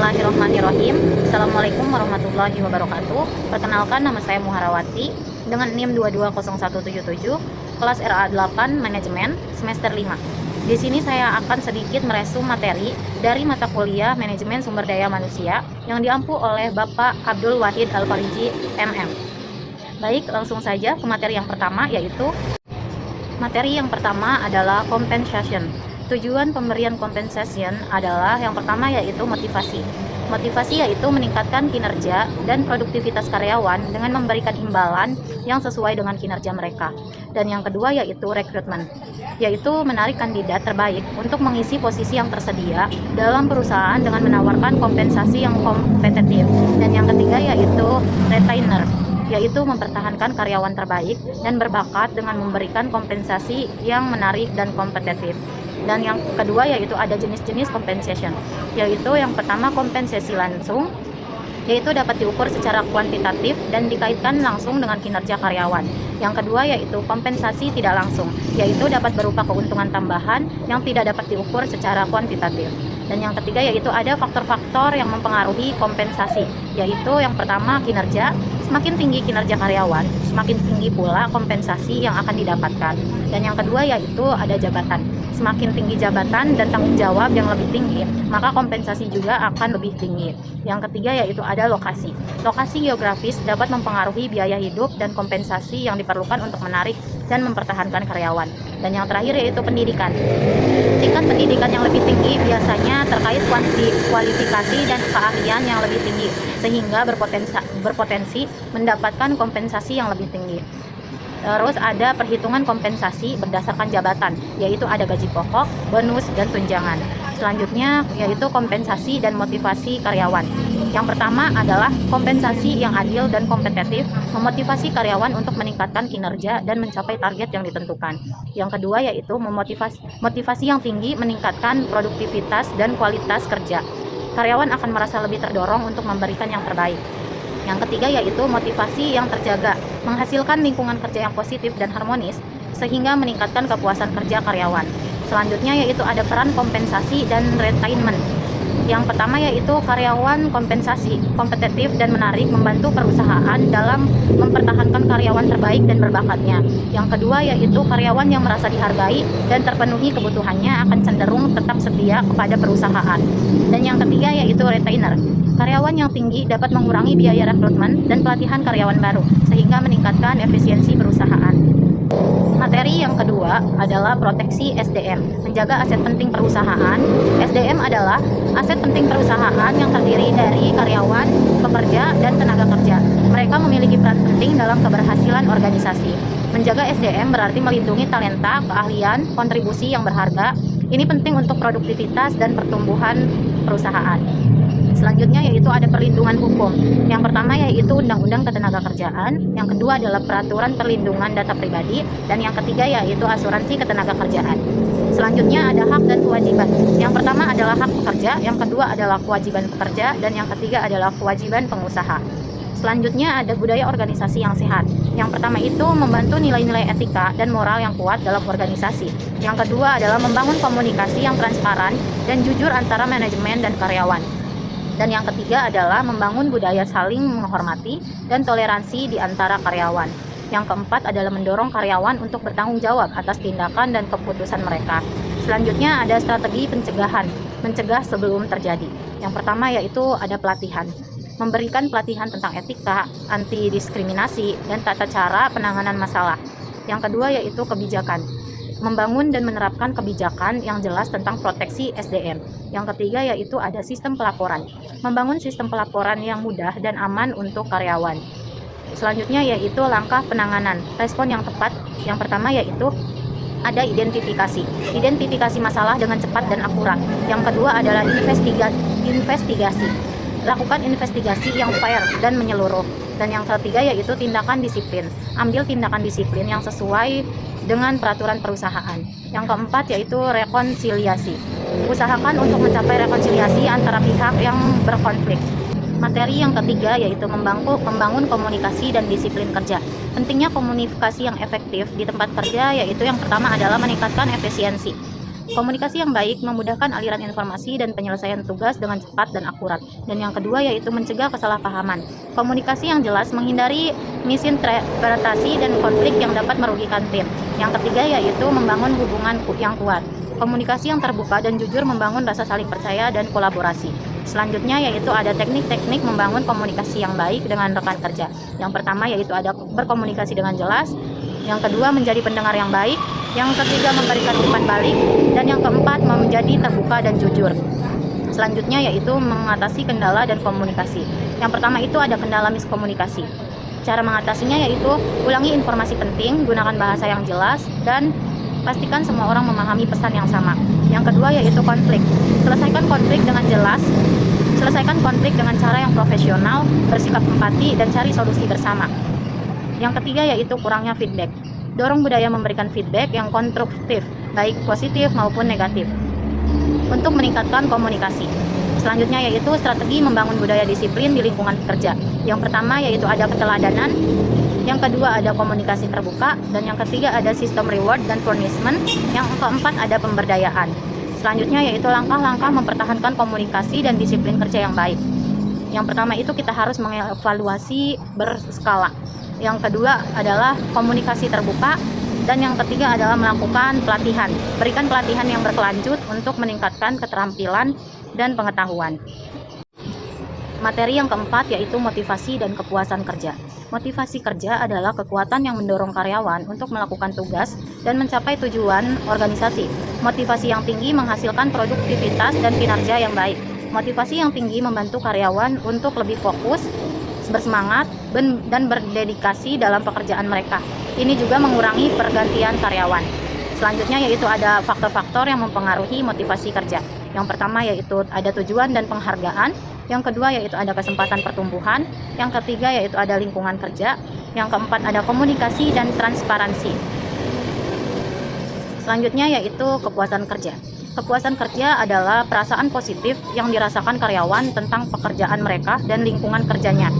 Bismillahirrahmanirrahim. Assalamualaikum warahmatullahi wabarakatuh. Perkenalkan, nama saya Muharawati dengan NIM 220177, kelas RA8 Manajemen semester 5. Di sini saya akan sedikit meresum materi dari mata kuliah Manajemen Sumber Daya Manusia yang diampu oleh Bapak Abdul Wahid Al-Fariji, MM. Baik, langsung saja ke materi yang pertama, yaitu materi yang pertama adalah compensation. Tujuan pemberian compensation adalah yang pertama yaitu motivasi. Motivasi yaitu meningkatkan kinerja dan produktivitas karyawan dengan memberikan imbalan yang sesuai dengan kinerja mereka. Dan yang kedua yaitu recruitment, yaitu menarik kandidat terbaik untuk mengisi posisi yang tersedia dalam perusahaan dengan menawarkan kompensasi yang kompetitif. Dan yang ketiga yaitu retainer, yaitu mempertahankan karyawan terbaik dan berbakat dengan memberikan kompensasi yang menarik dan kompetitif. Dan yang kedua yaitu ada jenis-jenis compensation, yaitu yang pertama kompensasi langsung, yaitu dapat diukur secara kuantitatif dan dikaitkan langsung dengan kinerja karyawan. Yang kedua yaitu kompensasi tidak langsung, yaitu dapat berupa keuntungan tambahan yang tidak dapat diukur secara kuantitatif. Dan yang ketiga yaitu ada faktor-faktor yang mempengaruhi kompensasi, yaitu yang pertama kinerja. Semakin tinggi kinerja karyawan, semakin tinggi pula kompensasi yang akan didapatkan. Dan yang kedua yaitu ada jabatan. Semakin tinggi jabatan dan tanggung jawab yang lebih tinggi, maka kompensasi juga akan lebih tinggi. Yang ketiga yaitu ada lokasi. Lokasi geografis dapat mempengaruhi biaya hidup dan kompensasi yang diperlukan untuk menarik dan mempertahankan karyawan. Dan yang terakhir yaitu pendidikan. Tingkat pendidikan yang lebih tinggi biasanya terkait kualifikasi dan keahlian yang lebih tinggi, sehingga berpotensi mendapatkan kompensasi yang lebih tinggi. Terus ada perhitungan kompensasi berdasarkan jabatan, yaitu ada gaji pokok, bonus, dan tunjangan. Selanjutnya yaitu kompensasi dan motivasi karyawan. Yang pertama adalah kompensasi yang adil dan kompetitif, memotivasi karyawan untuk meningkatkan kinerja dan mencapai target yang ditentukan. Yang kedua yaitu motivasi yang tinggi, meningkatkan produktivitas dan kualitas kerja. Karyawan akan merasa lebih terdorong untuk memberikan yang terbaik. Yang ketiga yaitu motivasi yang terjaga, menghasilkan lingkungan kerja yang positif dan harmonis sehingga meningkatkan kepuasan kerja karyawan. Selanjutnya yaitu ada peran kompensasi dan retainment. Yang pertama yaitu karyawan kompensasi, kompetitif dan menarik, membantu perusahaan dalam mempertahankan karyawan terbaik dan berbakatnya. Yang kedua yaitu karyawan yang merasa dihargai dan terpenuhi kebutuhannya akan cenderung tetap setia kepada perusahaan. Dan yang ketiga yaitu retainer. Karyawan yang tinggi dapat mengurangi biaya rekrutmen dan pelatihan karyawan baru, sehingga meningkatkan efisiensi perusahaan. Materi yang kedua adalah proteksi SDM, menjaga aset penting perusahaan. SDM adalah aset penting perusahaan yang terdiri dari karyawan, pekerja, dan tenaga kerja. Mereka memiliki peran penting dalam keberhasilan organisasi. Menjaga SDM berarti melindungi talenta, keahlian, kontribusi yang berharga. Ini penting untuk produktivitas dan pertumbuhan perusahaan. Selanjutnya yaitu ada perlindungan hukum. Yang pertama yaitu Undang-Undang Ketenagakerjaan, yang kedua adalah Peraturan Perlindungan Data Pribadi, dan yang ketiga yaitu Asuransi Ketenagakerjaan. Selanjutnya ada hak dan kewajiban. Yang pertama adalah hak pekerja, yang kedua adalah kewajiban pekerja, dan yang ketiga adalah kewajiban pengusaha. Selanjutnya ada budaya organisasi yang sehat. Yang pertama itu membantu nilai-nilai etika dan moral yang kuat dalam organisasi. Yang kedua adalah membangun komunikasi yang transparan dan jujur antara manajemen dan karyawan. Dan yang ketiga adalah membangun budaya saling menghormati dan toleransi di antara karyawan. Yang keempat adalah mendorong karyawan untuk bertanggung jawab atas tindakan dan keputusan mereka. Selanjutnya ada strategi pencegahan, mencegah sebelum terjadi. Yang pertama yaitu ada pelatihan. Memberikan pelatihan tentang etika, anti diskriminasi, dan tata cara penanganan masalah. Yang kedua yaitu kebijakan. Membangun dan menerapkan kebijakan yang jelas tentang proteksi SDM. Yang ketiga yaitu ada sistem pelaporan. Membangun sistem pelaporan yang mudah dan aman untuk karyawan. Selanjutnya yaitu langkah penanganan, respon yang tepat. Yang pertama yaitu ada identifikasi. Identifikasi masalah dengan cepat dan akurat. Yang kedua adalah investigasi. Lakukan investigasi yang fair dan menyeluruh. Dan yang ketiga yaitu tindakan disiplin. Ambil tindakan disiplin yang sesuai dengan peraturan perusahaan. Yang keempat yaitu rekonsiliasi. Usahakan untuk mencapai rekonsiliasi antara pihak yang berkonflik. Materi yang ketiga yaitu membangun komunikasi dan disiplin kerja. Pentingnya komunikasi yang efektif di tempat kerja yaitu yang pertama adalah meningkatkan efisiensi. Komunikasi yang baik memudahkan aliran informasi dan penyelesaian tugas dengan cepat dan akurat. Dan yang kedua yaitu mencegah kesalahpahaman. Komunikasi yang jelas menghindari misinterpretasi dan konflik yang dapat merugikan tim. Yang ketiga yaitu membangun hubungan yang kuat. Komunikasi yang terbuka dan jujur membangun rasa saling percaya dan kolaborasi. Selanjutnya yaitu ada teknik-teknik membangun komunikasi yang baik dengan rekan kerja. Yang pertama yaitu ada berkomunikasi dengan jelas. Yang kedua menjadi pendengar yang baik. Yang ketiga memberikan umpan balik. Dan yang keempat menjadi terbuka dan jujur. Selanjutnya yaitu mengatasi kendala dan komunikasi. Yang pertama itu ada kendala miskomunikasi. Cara mengatasinya yaitu ulangi informasi penting, gunakan bahasa yang jelas, dan pastikan semua orang memahami pesan yang sama. Yang kedua yaitu konflik. Selesaikan konflik dengan jelas. Selesaikan konflik dengan cara yang profesional, bersikap empati, dan cari solusi bersama. Yang ketiga yaitu kurangnya feedback. Dorong budaya memberikan feedback yang konstruktif, baik positif maupun negatif, untuk meningkatkan komunikasi. Selanjutnya yaitu strategi membangun budaya disiplin di lingkungan kerja. Yang pertama yaitu ada keteladanan. Yang kedua ada komunikasi terbuka, dan yang ketiga ada sistem reward dan punishment. Yang keempat ada pemberdayaan. Selanjutnya yaitu langkah-langkah mempertahankan komunikasi dan disiplin kerja yang baik. Yang pertama itu kita harus mengevaluasi berskala. Yang kedua adalah komunikasi terbuka, dan yang ketiga adalah melakukan pelatihan. Berikan pelatihan yang berkelanjut untuk meningkatkan keterampilan dan pengetahuan. Materi yang keempat yaitu motivasi dan kepuasan kerja. Motivasi kerja adalah kekuatan yang mendorong karyawan untuk melakukan tugas dan mencapai tujuan organisasi. Motivasi yang tinggi menghasilkan produktivitas dan kinerja yang baik. Motivasi yang tinggi membantu karyawan untuk lebih fokus, bersemangat, dan berdedikasi dalam pekerjaan mereka. Ini juga mengurangi pergantian karyawan. Selanjutnya yaitu ada faktor-faktor yang mempengaruhi motivasi kerja. Yang pertama yaitu ada tujuan dan penghargaan. Yang kedua yaitu ada kesempatan pertumbuhan. Yang ketiga yaitu ada lingkungan kerja. Yang keempat ada komunikasi dan transparansi. Selanjutnya yaitu kepuasan kerja. Kepuasan kerja adalah perasaan positif yang dirasakan karyawan tentang pekerjaan mereka dan lingkungan kerjanya.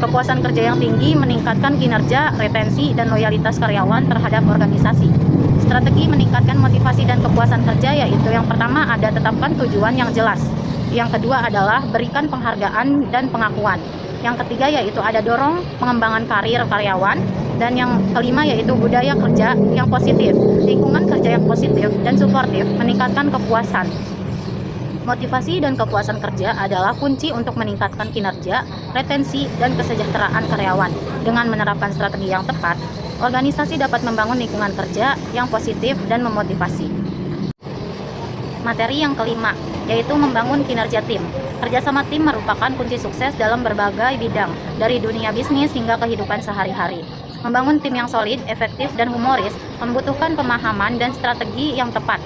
Kepuasan kerja yang tinggi meningkatkan kinerja, retensi, dan loyalitas karyawan terhadap organisasi. Strategi meningkatkan motivasi dan kepuasan kerja yaitu yang pertama ada tetapkan tujuan yang jelas. Yang kedua adalah berikan penghargaan dan pengakuan. Yang ketiga yaitu ada dorong pengembangan karir karyawan. Dan yang kelima yaitu budaya kerja yang positif. Lingkungan kerja yang positif dan suportif meningkatkan kepuasan. Motivasi dan kepuasan kerja adalah kunci untuk meningkatkan kinerja, retensi, dan kesejahteraan karyawan. Dengan menerapkan strategi yang tepat, organisasi dapat membangun lingkungan kerja yang positif dan memotivasi. Materi yang kelima, yaitu membangun kinerja tim. Kerjasama tim merupakan kunci sukses dalam berbagai bidang, dari dunia bisnis hingga kehidupan sehari-hari. Membangun tim yang solid, efektif, dan humoris membutuhkan pemahaman dan strategi yang tepat.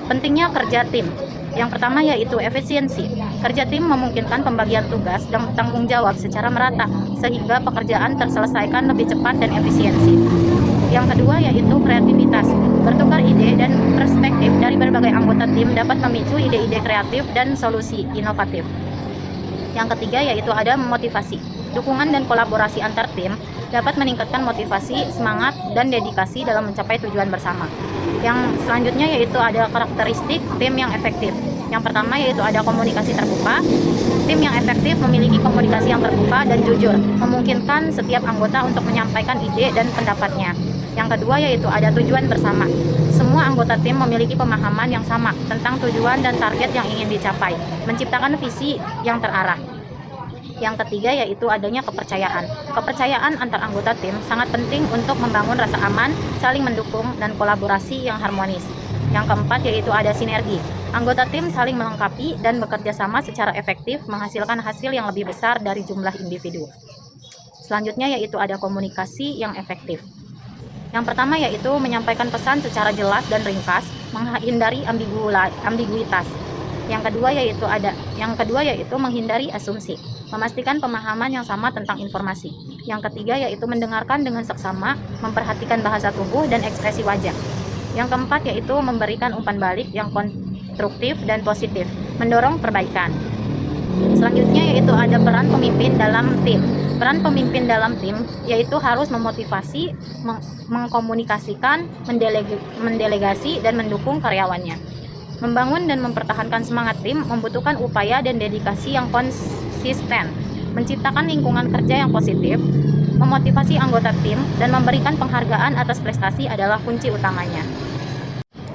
Pentingnya kerja tim. Yang pertama yaitu efisiensi. Kerja tim memungkinkan pembagian tugas dan tanggung jawab secara merata, sehingga pekerjaan terselesaikan lebih cepat dan efisiensi. Yang kedua yaitu kreativitas. Bertukar ide dan perspektif dari berbagai anggota tim dapat memicu ide-ide kreatif dan solusi inovatif. Yang ketiga yaitu ada motivasi. Dukungan dan kolaborasi antar tim dapat meningkatkan motivasi, semangat, dan dedikasi dalam mencapai tujuan bersama. Yang selanjutnya yaitu ada karakteristik tim yang efektif. Yang pertama yaitu ada komunikasi terbuka. Tim yang efektif memiliki komunikasi yang terbuka dan jujur, memungkinkan setiap anggota untuk menyampaikan ide dan pendapatnya. Yang kedua yaitu ada tujuan bersama. Semua anggota tim memiliki pemahaman yang sama tentang tujuan dan target yang ingin dicapai, menciptakan visi yang terarah. Yang ketiga yaitu adanya kepercayaan. Kepercayaan antar anggota tim sangat penting untuk membangun rasa aman, saling mendukung, dan kolaborasi yang harmonis. Yang keempat yaitu ada sinergi. Anggota tim saling melengkapi dan bekerja sama secara efektif menghasilkan hasil yang lebih besar dari jumlah individu. Selanjutnya yaitu ada komunikasi yang efektif. Yang pertama yaitu menyampaikan pesan secara jelas dan ringkas, menghindari ambiguitas. Yang kedua yaitu menghindari asumsi, memastikan pemahaman yang sama tentang informasi. Yang ketiga yaitu mendengarkan dengan seksama, memperhatikan bahasa tubuh dan ekspresi wajah. Yang keempat yaitu memberikan umpan balik yang konstruktif dan positif, mendorong perbaikan. Selanjutnya yaitu ada peran pemimpin dalam tim. Peran pemimpin dalam tim yaitu harus memotivasi, mengkomunikasikan, mendelegasi, dan mendukung karyawannya. Membangun dan mempertahankan semangat tim membutuhkan upaya dan dedikasi yang konsisten, menciptakan lingkungan kerja yang positif, memotivasi anggota tim, dan memberikan penghargaan atas prestasi adalah kunci utamanya.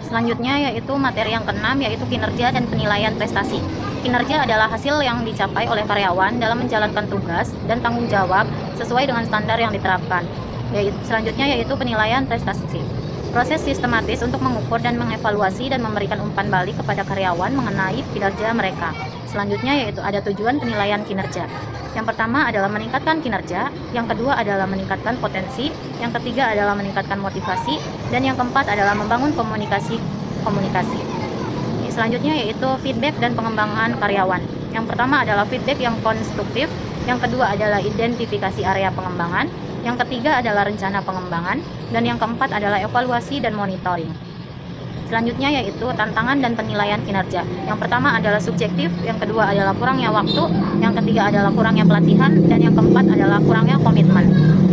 Selanjutnya yaitu materi yang keenam, yaitu kinerja dan penilaian prestasi. Kinerja adalah hasil yang dicapai oleh karyawan dalam menjalankan tugas dan tanggung jawab sesuai dengan standar yang diterapkan. Selanjutnya yaitu penilaian prestasi. Proses sistematis untuk mengukur dan mengevaluasi dan memberikan umpan balik kepada karyawan mengenai kinerja mereka. Selanjutnya yaitu ada tujuan penilaian kinerja. Yang pertama adalah meningkatkan kinerja, yang kedua adalah meningkatkan potensi, yang ketiga adalah meningkatkan motivasi, dan yang keempat adalah membangun komunikasi. Selanjutnya yaitu feedback dan pengembangan karyawan. Yang pertama adalah feedback yang konstruktif, yang kedua adalah identifikasi area pengembangan, yang ketiga adalah rencana pengembangan, dan yang keempat adalah evaluasi dan monitoring. Selanjutnya yaitu tantangan dan penilaian kinerja. Yang pertama adalah subjektif, yang kedua adalah kurangnya waktu, yang ketiga adalah kurangnya pelatihan, dan yang keempat adalah kurangnya komitmen.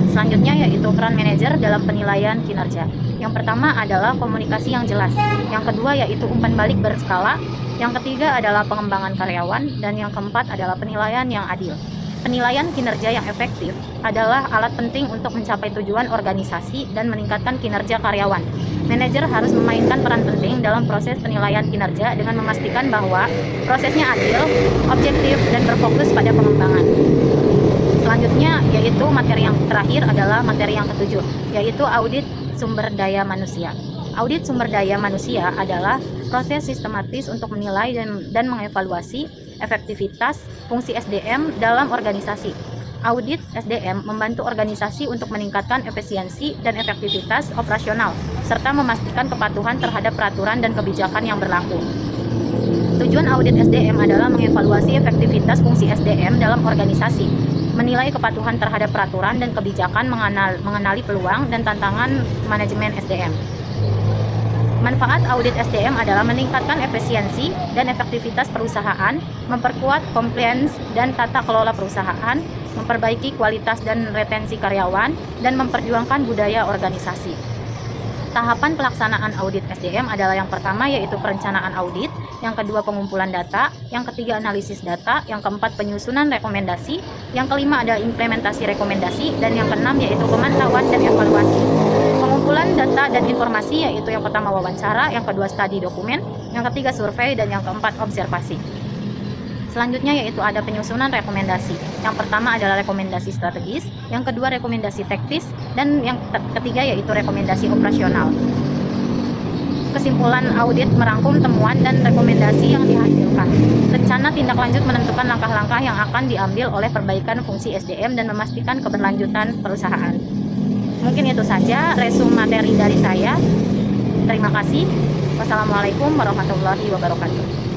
Selanjutnya yaitu peran manajer dalam penilaian kinerja. Yang pertama adalah komunikasi yang jelas, yang kedua yaitu umpan balik berskala, yang ketiga adalah pengembangan karyawan, dan yang keempat adalah penilaian yang adil. Penilaian kinerja yang efektif adalah alat penting untuk mencapai tujuan organisasi dan meningkatkan kinerja karyawan. Manajer harus memainkan peran penting dalam proses penilaian kinerja dengan memastikan bahwa prosesnya adil, objektif, dan berfokus pada pengembangan. Selanjutnya yaitu materi yang terakhir adalah materi yang ketujuh, yaitu audit sumber daya manusia. Audit sumber daya manusia adalah proses sistematis untuk menilai dan mengevaluasi efektivitas fungsi SDM dalam organisasi. Audit SDM membantu organisasi untuk meningkatkan efisiensi dan efektivitas operasional, serta memastikan kepatuhan terhadap peraturan dan kebijakan yang berlaku. Tujuan audit SDM adalah mengevaluasi efektivitas fungsi SDM dalam organisasi, menilai kepatuhan terhadap peraturan dan kebijakan, mengenali peluang dan tantangan manajemen SDM. Manfaat audit SDM adalah meningkatkan efisiensi dan efektivitas perusahaan, memperkuat compliance dan tata kelola perusahaan, memperbaiki kualitas dan retensi karyawan, dan memperjuangkan budaya organisasi. Tahapan pelaksanaan audit SDM adalah yang pertama yaitu perencanaan audit, yang kedua pengumpulan data, yang ketiga analisis data, yang keempat penyusunan rekomendasi, yang kelima ada implementasi rekomendasi, dan yang keenam yaitu pemantauan dan evaluasi. Pengumpulan data dan informasi yaitu yang pertama wawancara, yang kedua studi dokumen, yang ketiga survei, dan yang keempat observasi. Selanjutnya yaitu ada penyusunan rekomendasi. Yang pertama adalah rekomendasi strategis, yang kedua rekomendasi taktis, dan yang ketiga yaitu rekomendasi operasional. Kesimpulan audit merangkum temuan dan rekomendasi yang dihasilkan. Rencana tindak lanjut menentukan langkah-langkah yang akan diambil oleh perbaikan fungsi SDM dan memastikan keberlanjutan perusahaan. Mungkin itu saja resume materi dari saya. Terima kasih. Wassalamualaikum warahmatullahi wabarakatuh.